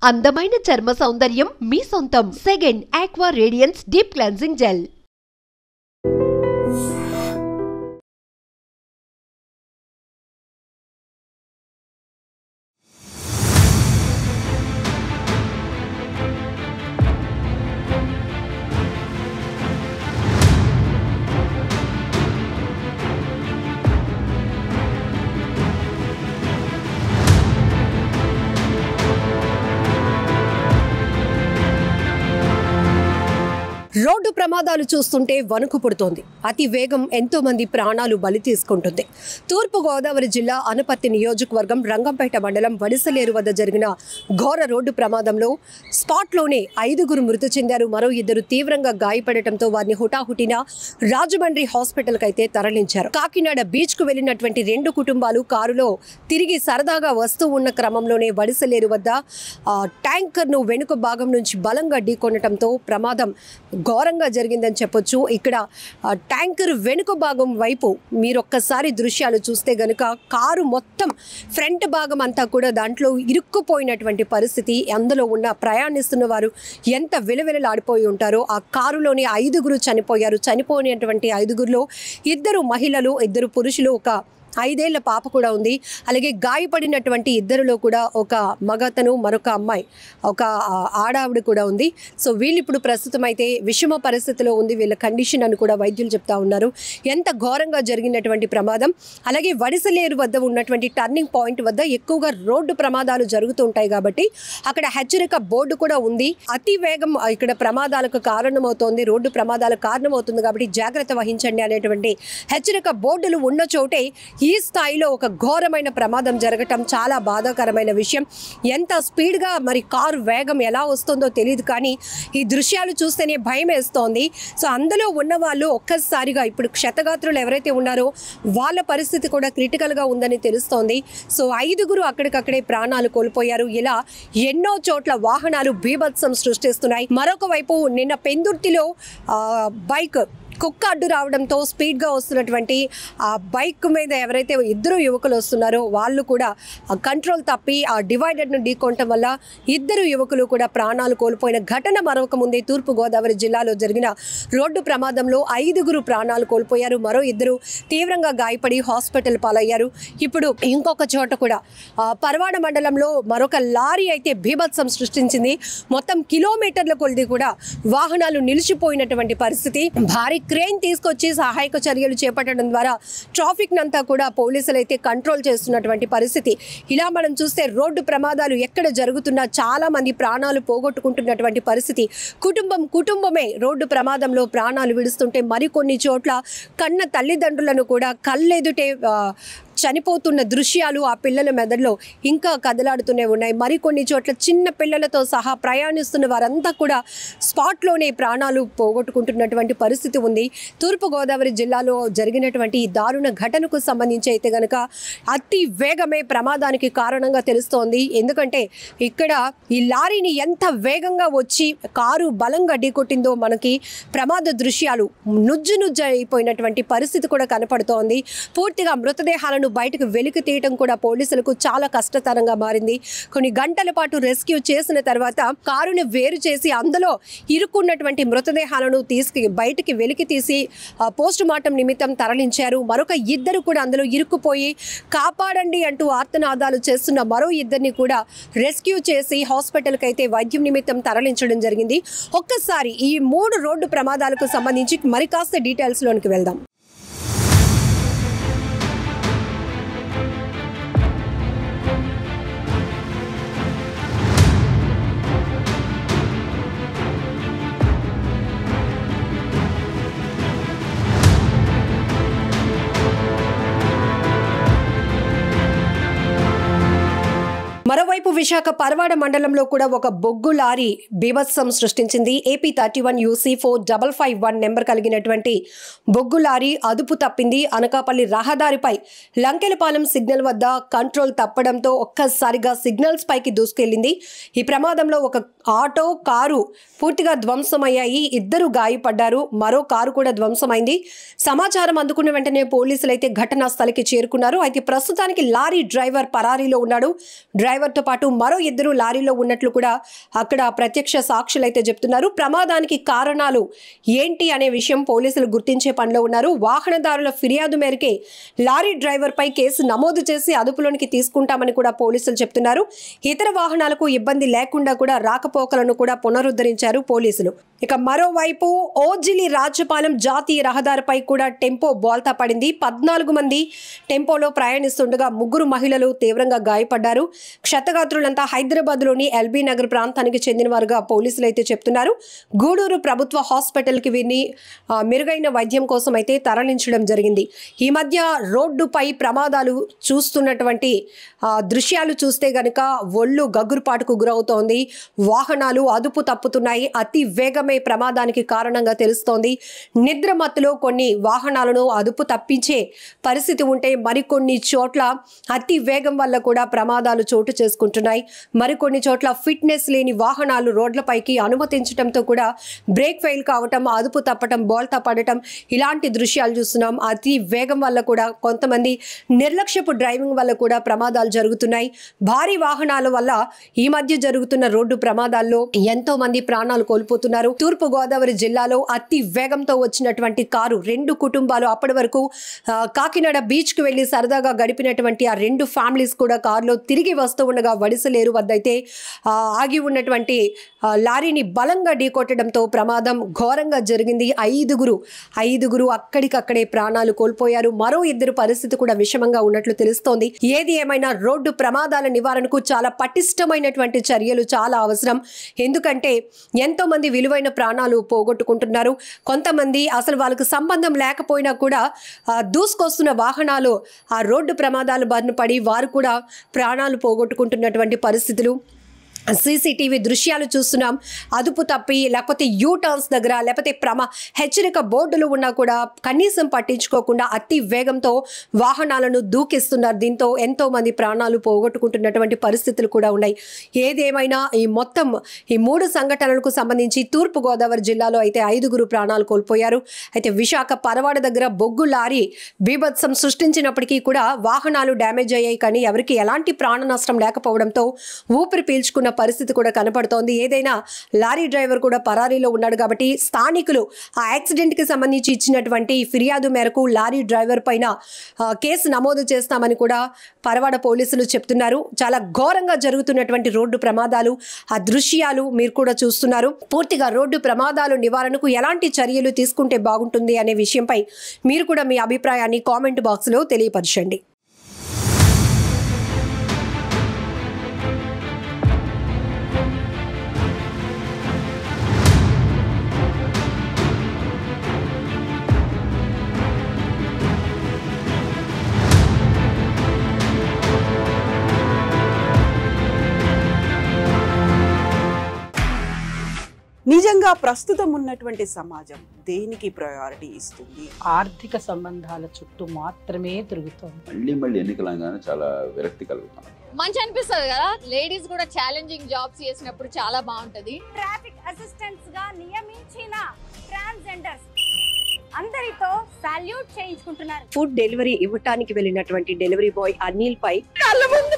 అందమైన చర్మ సౌందర్యం మీ సొంతం. Second aqua radiance deep cleansing gel. Road ప్రమాదాలు చూస్తుంటే వణుకు పుడుతోంది. అతి వేగం ఎంతో మంది ప్రాణాలు బలి తీసుకుంటుంది. తూర్పు గోదావరి జిల్లా అనపర్తి నియోజకవర్గం రంగంపేట మండలం వడిసలేరు వద్ద జరిగిన ఘోర రోడ్డు ప్రమాదంలో స్పాట్లోనే 5 మృతి చెందారు. మరో 2 తీవ్రంగా గాయపడటంతో వారిని హుటాహుటిన రాజమండ్రి హాస్పిటల్కి అయితే తరలించారు. కాకినాడ బీచ్కు వెళ్లినటువంటి 2 కుటుంబాలు కారులో తిరిగి సరదాగా వస్తూ ఉన్న క్రమంలోనే వడిసలేరు వద్ద ట్యాంకర్ను వెనుక భాగం నుంచి బలంగా ఢీకొనటంతో ప్రమాదం ఘోరంగా జరిగిందని చెప్పొచ్చు. ఇక్కడ ట్యాంకర్ వెనుక భాగం వైపు మీరు ఒక్కసారి దృశ్యాలు చూస్తే గనుక కారు మొత్తం ఫ్రంట్ భాగం అంతా కూడా దాంట్లో ఇరుక్కుపోయినటువంటి పరిస్థితి. అందులో ఉన్న ప్రయాణిస్తున్న వారు ఎంత విలవిలలాడిపోయి ఉంటారో. ఆ కారులోని 5 చనిపోయారు. చనిపోయినటువంటి 5లో 2 మహిళలు, 2 పురుషులు, ఒక 5 ఏళ్ల పాప కూడా ఉంది. అలాగే గాయపడినటువంటి 2లో కూడా ఒక మగతను, మరొక అమ్మాయి, ఒక ఆడావిడ కూడా ఉంది. సో వీళ్ళు ఇప్పుడు ప్రస్తుతం అయితే విషమ పరిస్థితిలో ఉంది వీళ్ళ కండిషన్ అని కూడా వైద్యులు చెప్తా ఉన్నారు. ఎంత ఘోరంగా జరిగినటువంటి ప్రమాదం. అలాగే వడిసలేరు వద్ద ఉన్నటువంటి టర్నింగ్ పాయింట్ వద్ద ఎక్కువగా రోడ్డు ప్రమాదాలు జరుగుతూ ఉంటాయి కాబట్టి అక్కడ హెచ్చరిక బోర్డు కూడా ఉంది. అతి వేగం ఇక్కడ ప్రమాదాలకు కారణమవుతోంది, రోడ్డు ప్రమాదాలకు కారణమవుతుంది కాబట్టి జాగ్రత్త వహించండి అనేటువంటి హెచ్చరిక బోర్డులు ఉన్న చోటే ఈ స్థాయిలో ఒక ఘోరమైన ప్రమాదం జరగటం చాలా బాధాకరమైన విషయం. ఎంత స్పీడ్గా మరి కారు వేగం ఎలా వస్తుందో తెలియదు, కానీ ఈ దృశ్యాలు చూస్తేనే భయం వేస్తోంది. సో అందులో ఉన్న వాళ్ళు ఒక్కసారిగా ఇప్పుడు క్షతగాత్రులు ఎవరైతే ఉన్నారో వాళ్ళ పరిస్థితి కూడా క్రిటికల్గా ఉందని తెలుస్తోంది. సో 5 అక్కడికక్కడే ప్రాణాలు కోల్పోయారు. ఇలా ఎన్నో చోట్ల వాహనాలు బీభత్సం సృష్టిస్తున్నాయి. మరొక వైపు నిన్న పెందుర్తిలో బైక్ కుక్క అడ్డు రావడంతో స్పీడ్గా వస్తున్నటువంటి ఆ బైక్ మీద ఎవరైతే 2 యువకులు వస్తున్నారో వాళ్ళు కూడా కంట్రోల్ తప్పి ఆ డివైడర్ను ఢీకొనటం వల్ల 2 యువకులు కూడా ప్రాణాలు కోల్పోయిన ఘటన మరొక ముందే తూర్పు గోదావరి జిల్లాలో జరిగిన రోడ్డు ప్రమాదంలో 5 ప్రాణాలు కోల్పోయారు. మరో 2 తీవ్రంగా గాయపడి హాస్పిటల్ పాలయ్యారు. ఇప్పుడు ఇంకొక చోట కూడా పరవాడ మండలంలో మరొక లారీ అయితే బీభత్సం సృష్టించింది. మొత్తం కిలోమీటర్ల కొలది కూడా వాహనాలు నిలిచిపోయినటువంటి పరిస్థితి. భారీ క్రేన్ తీసుకొచ్చి సహాయక చర్యలు చేపట్టడం ద్వారా ట్రాఫిక్ నంతా కూడా పోలీసులు అయితే కంట్రోల్ చేస్తున్నటువంటి పరిస్థితి. ఇలా మనం చూస్తే రోడ్డు ప్రమాదాలు ఎక్కడ జరుగుతున్నా చాలా మంది ప్రాణాలు పోగొట్టుకుంటున్నటువంటి పరిస్థితి. కుటుంబమే రోడ్డు ప్రమాదంలో ప్రాణాలు విడుస్తుంటే మరికొన్ని చోట్ల కన్న తల్లిదండ్రులను కూడా కళ్ళెదుటే చనిపోతున్న దృశ్యాలు ఆ పిల్లల మెదడులో ఇంకా కదలాడుతూనే ఉన్నాయి. మరికొన్ని చోట్ల చిన్న పిల్లలతో సహా ప్రయాణిస్తున్న వారంతా కూడా స్పాట్లోనే ప్రాణాలు పోగొట్టుకుంటున్నటువంటి పరిస్థితి ఉంది. తూర్పుగోదావరి జిల్లాలో జరిగినటువంటి ఈ దారుణ ఘటనకు సంబంధించి అయితే కనుక అతి వేగమే ప్రమాదానికి కారణంగా తెలుస్తోంది. ఎందుకంటే ఇక్కడ ఈ లారీని ఎంత వేగంగా వచ్చి కారు బలంగా ఢీకొట్టిందో మనకి ప్రమాద దృశ్యాలు నుజ్జు అయిపోయినటువంటి పరిస్థితి కూడా కనపడుతోంది. పూర్తిగా మృతదేహాలను బయటకు వెలికి తీయడం కూడా పోలీసులకు చాలా కష్టతరంగా మారింది. కొన్ని గంటల పాటు రెస్క్యూ చేసిన తర్వాత కారుని వేరు చేసి అందులో ఇరుక్కున్నటువంటి మృతదేహాలను బయటికి వెలికి తీసి పోస్ట్ మార్టం నిమిత్తం తరలించారు. మరొక 2 కూడా అందులో ఇరుక్కుపోయి కాపాడండి అంటూ ఆర్తనాదాలు చేస్తున్న మరో 2ని కూడా రెస్క్యూ చేసి హాస్పిటల్కి అయితే వైద్యం నిమిత్తం తరలించడం జరిగింది. ఒక్కసారి ఈ 3 రోడ్డు ప్రమాదాలకు సంబంధించి మరి కాస్త డీటెయిల్స్లోనికి వెళ్దాం. మరోవైపు విశాఖ పరవాడ మండలంలో కూడా ఒక బొగ్గు లారీ బీభత్సం సృష్టించింది. AP 31 UC 4551 నెంబర్ కలిగినటువంటి బొగ్గు లారీ అదుపు తప్పింది. అనకాపల్లి రహదారిపై లంకెలపాలెం సిగ్నల్ వద్ద కంట్రోల్ తప్పడంతో ఒక్కసారిగా సిగ్నల్స్ పైకి దూసుకెళ్లింది. ఈ ప్రమాదంలో ఒక ఆటో, కారు పూర్తిగా ధ్వంసమయ్యాయి. 2 గాయపడ్డారు. మరో కారు కూడా ధ్వంసమైంది. సమాచారం అందుకున్న వెంటనే పోలీసులు అయితే ఘటనా స్థలికి చేరుకున్నారు. అయితే ప్రస్తుతానికి లారీ డ్రైవర్ పరారీలో ఉన్నాడు. డ్రైవర్ డ్రైవర్తో పాటు మరో 2 లారీలో ఉన్నట్లు కూడా అక్కడ ప్రత్యక్ష సాక్షులు అయితే చెప్తున్నారు. ప్రమాదానికి కారణాలు ఏంటి అనే విషయం పోలీసులు గుర్తించే పనిలో ఉన్నారు. వాహనదారుల ఫిర్యాదు మేరకే లారీ డ్రైవర్ పై కేసు నమోదు చేసి అదుపులోనికి తీసుకుంటామని కూడా పోలీసులు చెప్తున్నారు. ఇతర వాహనాలకు ఇబ్బంది లేకుండా కూడా రాకపోకలను కూడా పునరుద్ధరించారు పోలీసులు. ఇక మరోవైపు ఓజిలి రాజపాలెం జాతీయ రహదారిపై కూడా టెంపో బోల్తా పడింది. 14 మంది టెంపోలో ప్రయాణిస్తుండగా 3 మహిళలు తీవ్రంగా గాయపడ్డారు. క్షతగాత్రులంతా హైదరాబాద్లోని ఎల్బీ నగర్ ప్రాంతానికి చెందిన వారుగా పోలీసులు అయితే చెప్తున్నారు. గూడూరు ప్రభుత్వ హాస్పిటల్కి వీరిని మెరుగైన వైద్యం కోసం అయితే తరలించడం జరిగింది. ఈ మధ్య రోడ్డుపై ప్రమాదాలు చూస్తున్నటువంటి దృశ్యాలు చూస్తే గనుక ఒళ్ళు గగ్గురుపాటుకు గురవుతోంది. వాహనాలు అదుపు తప్పుతున్నాయి. అతి వేగమే ప్రమాదానికి కారణంగా తెలుస్తోంది. నిద్ర మత్తులో కొన్ని వాహనాలను అదుపు తప్పించే పరిస్థితి ఉంటే మరికొన్ని చోట్ల అతి వేగం వల్ల కూడా ప్రమాదాలు చోటు చేసుకుంటున్నాయి. మరికొన్ని చోట్ల ఫిట్నెస్ లేని వాహనాలు రోడ్లపైకి అనుమతించడంతో కూడా బ్రేక్ ఫెయిల్ కావటం, అదుపు తప్పటం, బోల్తా పడటం ఇలాంటి దృశ్యాలు చూస్తున్నాం. అతి వేగం వల్ల కూడా కొంతమంది నిర్లక్ష్యపు డ్రైవింగ్ వల్ల కూడా ప్రమాదాలు జరుగుతున్నాయి. భారీ వాహనాల వల్ల ఈ మధ్య జరుగుతున్న రోడ్డు ప్రమాదాల్లో ఎంతో మంది ప్రాణాలు కోల్పోతున్నారు. తూర్పు గోదావరి జిల్లాలో అతి వేగంతో వచ్చినటువంటి కారు 2 కుటుంబాలు అప్పటి వరకు కాకినాడ బీచ్ కు వెళ్లి సరదాగా గడిపినటువంటి ఆ 2 ఫ్యామిలీస్ కూడా కారులో తిరిగి వస్తూ ఉండగా వడిసలేరు వద్ద అయితే ఆగి ఉన్నటువంటి లారీని బలంగా ఢీకొట్టడంతో ప్రమాదం ఘోరంగా జరిగింది. 5గురు అక్కడికక్కడే ప్రాణాలు కోల్పోయారు. మరో 2 పరిస్థితి కూడా విషమంగా ఉన్నట్లు తెలుస్తోంది. ఏది ఏమైనా రోడ్డు ప్రమాదాల నివారణకు చాలా పటిష్టమైనటువంటి చర్యలు చాలా అవసరం. ఎందుకంటే ఎంతో మంది విలువైన ప్రాణాలు పోగొట్టుకుంటున్నారు. కొంతమంది అసలు వాళ్ళకు సంబంధం లేకపోయినా కూడా దూసుకొస్తున్న వాహనాలు ఆ రోడ్డు ప్రమాదాల బారిన పడి వారు కూడా ప్రాణాలు పోగొట్టుకుంటున్నటువంటి పరిస్థితులు సీసీటీవీ దృశ్యాలు చూస్తున్నాం. అదుపు తప్పి లేకపోతే యూటర్న్స్ దగ్గర లేకపోతే హెచ్చరిక బోర్డులు ఉన్నా కూడా కనీసం పట్టించుకోకుండా అతి వేగంతో వాహనాలను దూకిస్తున్నారు. దీంతో ఎంతో మంది ప్రాణాలు పోగొట్టుకుంటున్నటువంటి పరిస్థితులు కూడా ఉన్నాయి. ఏదేమైనా ఈ 3 సంఘటనలకు సంబంధించి తూర్పు గోదావరి జిల్లాలో అయితే 5గురు ప్రాణాలు కోల్పోయారు. అయితే విశాఖ పరవాడ దగ్గర బొగ్గు లారీ బీభత్సం సృష్టించినప్పటికీ కూడా వాహనాలు డ్యామేజ్ అయ్యాయి. కానీ ఎవరికి ఎలాంటి ప్రాణ నష్టం లేకపోవడంతో ఊపిరి పీల్చుకున్న పరిస్థితి కూడా కనపడుతోంది. ఏదైనా లారీ డ్రైవర్ కూడా పరారీలో ఉన్నాడు కాబట్టి స్థానికులు ఆ యాక్సిడెంట్ కి సంబంధించి ఇచ్చినటువంటి ఫిర్యాదు మేరకు లారీ డ్రైవర్ పైన కేసు నమోదు చేస్తామని కూడా పరవాడ పోలీసులు చెప్తున్నారు. చాలా ఘోరంగా జరుగుతున్నటువంటి రోడ్డు ప్రమాదాలు ఆ దృశ్యాలు మీరు కూడా చూస్తున్నారు. పూర్తిగా రోడ్డు ప్రమాదాలు నివారణకు ఎలాంటి చర్యలు తీసుకుంటే బాగుంటుంది అనే విషయంపై మీరు కూడా మీ అభిప్రాయాన్ని కామెంట్ బాక్స్ లో తెలియపరచండి. నిజంగా ప్రస్తుతం ఉన్నటువంటి సమాజం దేనికి ప్రయారిటీ ఇస్తుంది? ఆర్థిక సంబంధాల చుట్టూ మాత్రమే తిరుగుతుంది. మళ్ళీ ఎన్నికలంగానే చాలా విరక్తి కలుగుతాం. మంచి అనిపిస్తుంది కదా, లేడీస్ కూడా ఛాలెంజింగ్ జాబ్స్ చేసినప్పుడు చాలా బాగుంటది. ట్రాఫిక్ అసిస్టెంట్స్ గా నియమించిన ట్రాన్స్జెండర్స్ అందరితో సాల్యూట్ చేయించుకుంటున్నారు. ఫుడ్ డెలివరీ ఇవ్వటానికి వెళ్ళినటువంటి డెలివరీ బాయ్ అనిల్ పై కళ్ళ ముందు